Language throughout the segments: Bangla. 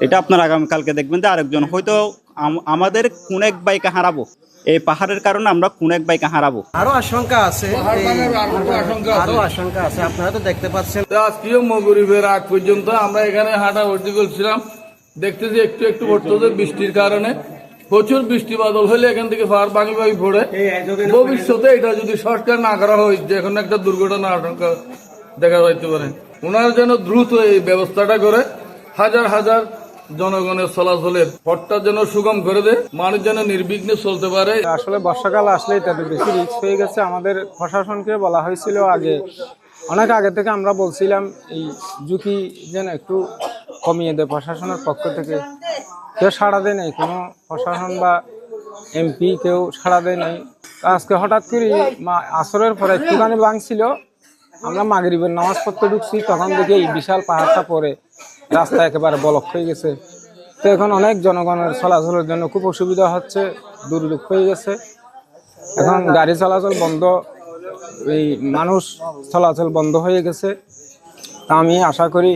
এটা আপনার আগামীকালকে দেখবেন যে আরেকজন হয়তো আমাদের কোন এক বাইকে হারাবো, এই পাহাড়ের কারণে আমরা কোন এক বাইকে হারাবো। আরো আশঙ্কা আছে, আরো আশঙ্কা আছে, আপনারা তো দেখতে পাচ্ছেন। আজকেও মগরিবের আগ পর্যন্ত আমরা এখানে হাঁটাহাঁটি করছিলাম, দেখতেছি একটু একটু পড়তেছে বৃষ্টির কারণে। প্রচুর বৃষ্টি বাদল হলে এখান থেকে পাহাড় ভাঙি ভাঙি পড়ে। ভবিষ্যতে এটা যদি সরকার না করা হয়, যে কোনো একটা দুর্ঘটনা আশঙ্কা দেখা যাইতে পারে। ওনারা যেন দ্রুত এই ব্যবস্থাটা করে হাজার হাজার জনগণের চলাচলের পথটা যেন সুগম করে দেয়, মানুষ যেন নির্বিঘ্নে চলতে পারে। আসলে বর্ষাকাল আসলেই তাদের বেশি রিস্ক হয়ে গেছে। আমাদের প্রশাসনকে বলা হয়েছিল অনেক আগে থেকে আমরা বলছিলাম এই ঝুঁকি যেন একটু কমিয়ে দেয় প্রশাসনের পক্ষ থেকে। কেউ সাড়া দেয় নাই, কোনো প্রশাসন বা এমপি কেউ সাড়া দেয় নাই। আজকে হঠাৎ করে আসরের পরে একটুখানি ভাঙছিল, আমরা মাগরিবের নামাজ পড়তে ঢুকছি, তখন দেখি এই বিশাল পাহাড়টা পরে রাস্তা একেবারে ব্লক হয়ে গেছে। তো এখন অনেক জনগণের চলাচলের জন্য খুব অসুবিধা হচ্ছে, দুর্যোগ হয়ে গেছে। এখন গাড়ি চলাচল বন্ধ, এই মানুষ চলাচল বন্ধ হয়ে গেছে। তা আমি আশা করি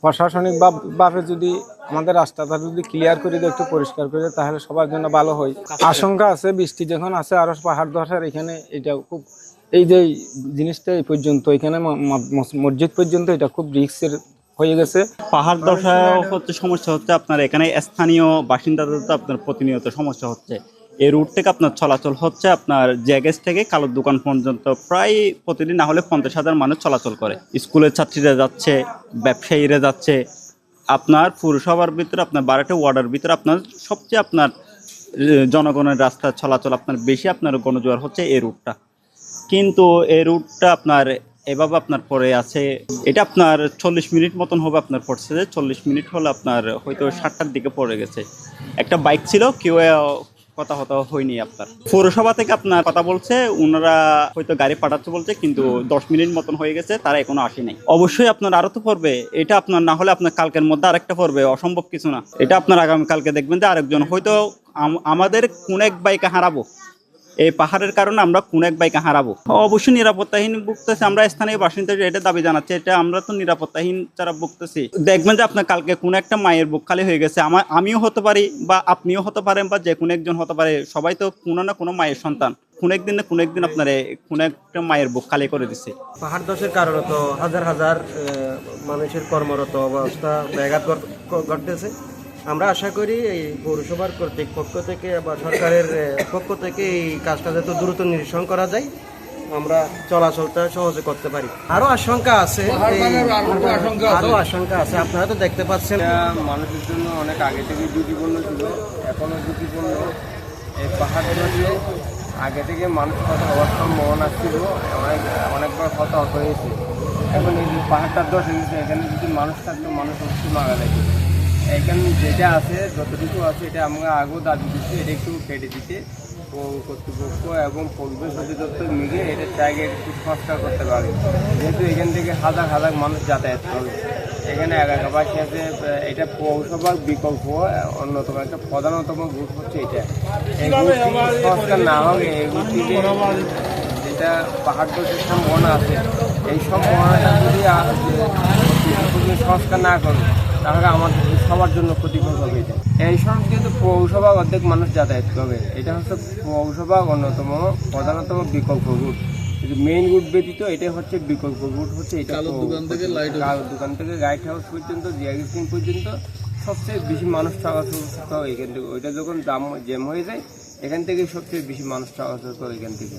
প্রশাসনিকভাবে যদি আমাদের রাস্তাটা যদি ক্লিয়ার করে দেয়, একটু পরিষ্কার করে, তাহলে সবার জন্য ভালো হয়। আশঙ্কা আছে, বৃষ্টি যখন আছে আরো পাহাড় ধসার এখানে এটা খুব, এই যে জিনিসটা এই পর্যন্ত এখানে মসজিদ পর্যন্ত এটা খুব রিস্কের হয়ে গেছে। পাহাড় ধসা হচ্ছে সমস্যা হচ্ছে আপনার এখানে স্থানীয় বাসিন্দাদের তো আপনার প্রতিনিয়ত সমস্যা হচ্ছে। এই রুট থেকে আপনার চলাচল হচ্ছে আপনার জ্যাগেজ থেকে কালোর দোকান পর্যন্ত প্রায় প্রতিদিন না হলে 50,000 মানুষ চলাচল করে। স্কুলের ছাত্রীরা যাচ্ছে, ব্যবসায়ীরা যাচ্ছে। আপনার পুরসভার ভিতরে আপনার 12টা ওয়ার্ডের ভিতরে আপনার সবচেয়ে আপনার জনগণের রাস্তা চলাচল আপনার বেশি আপনার গণজোয়ার হচ্ছে এই রুটটা। কিন্তু এই রুটটা আপনার এভাবে আপনার পরে আছে, এটা আপনার 40 মিনিট মতন হবে আপনার পড়ছে, যে 40 মিনিট হলে আপনার হয়তো 7টার দিকে পড়ে গেছে। একটা বাইক ছিল, কেউ কথা হয়নি। আপনার পৌরসভা থেকে আপনার কথা বলছে, ওনারা হয়তো গাড়ি পাঠাচ্ছে বলছে, কিন্তু 10 মিনিট মতন হয়ে গেছে, তারা এখনো আসে নাই। অবশ্যই আপনার আরো তো পড়বে, এটা আপনার না হলে আপনার কালকের মধ্যে আরেকটা পড়বে, অসম্ভব কিছু না। এটা আপনার আগামীকালকে দেখবেন যে আরেকজন হয়তো আমাদের কোন এক বাইকে হারাবো, এই পাহাড়ের কারণে আমরা কোন এক বাইকে হারাবো। অবশ্যই নিরাপত্তাহীন ভুগতেছি আমরা, স্থানীয় বাসিন্দা এটা দাবি জানাচ্ছি। এটা আমরা তো নিরাপত্তাহীন যারা ভুগতেছি, দেখবেন যে আপনার কালকে কোন একটা মায়ের বুক খালি হয়ে গেছে। আমিও হতে পারি, বা আপনিও হতে পারেন, বা যে কোনো একজন হতে পারে। সবাই তো কোনো না কোনো মায়ের সন্তান। কোন একদিন আপনার কোন একটা মায়ের বুক খালি করে দিচ্ছে। পাহাড় ধসের কারণে তো হাজার হাজার মানুষের কর্মরত অবস্থা ব্যাঘাত ঘটতেছে। আমরা আশা করি এই পৌরসভার কর্তৃপক্ষ থেকে বা সরকারের পক্ষ থেকে এই কাজটা যাতে দ্রুত নিরসন করা যায়, আমরা চলাচলটা সহজে করতে পারি। আরো আশঙ্কা আছে, আরো আশঙ্কা আছে, আপনারা তো দেখতে পাচ্ছেন। মানুষের জন্য অনেক আগে থেকে ঝুঁকিপূর্ণ ছিল, এখনো ঝুঁকিপূর্ণ। এই পাহাড়গুলো দিয়ে আগে থেকে মানুষ কথা হওয়ার সম্ভাবনা ছিল, অনেকবার হতাহত হয়েছে। এখন এই যে পাহাড়টা ধসে গেছে, এখানে যদি মানুষ থাকতো, মানুষ অবশ্যই মারা যেত। এখানে যেটা আছে, যতটুকু আছে, এটা আমরা আগেও দাবি দিচ্ছি, এটা একটু কেটে দিতে কর্তৃপক্ষ এবং পরিবেশ অধিদপ্তর মিলে এটা জায়গায় একটু সংস্কার করতে পারে। যেহেতু এখান থেকে হাজার হাজার মানুষ যাতায়াত করে, এখানে এলাকাবাসী আছে। এটা পৌরসভার বিকল্প অন্যতম একটা প্রধানতম রুট হচ্ছে এটা। এই রুটটি সংস্কার না হলে এই রুটটিতে যেটা পাহাড় ধসের সম্ভাবনা আছে, এই সম্ভাবনাটা যদি সংস্কার না করে, তাহলে আমাদের সবার জন্য ক্ষতিকর হবে। এই সড়ক যেহেতু পৌরসভা অর্ধেক মানুষ যাতায়াত করবে, এটা হচ্ছে পৌরসভা অন্যতম প্রধানতম বিকল্প রুট। কিন্তু মেইন রুট ব্যতীত এটাই হচ্ছে বিকল্প রুট, হচ্ছে এটা দোকান থেকে লাইট হাউস পর্যন্ত, জিআইএসিং পর্যন্ত সবচেয়ে বেশি মানুষ চলাচল করে এখান থেকে। ওইটা যখন জ্যাম হয়ে যায়, এখান থেকে সবচেয়ে বেশি মানুষ চলাচল করে এখান থেকে।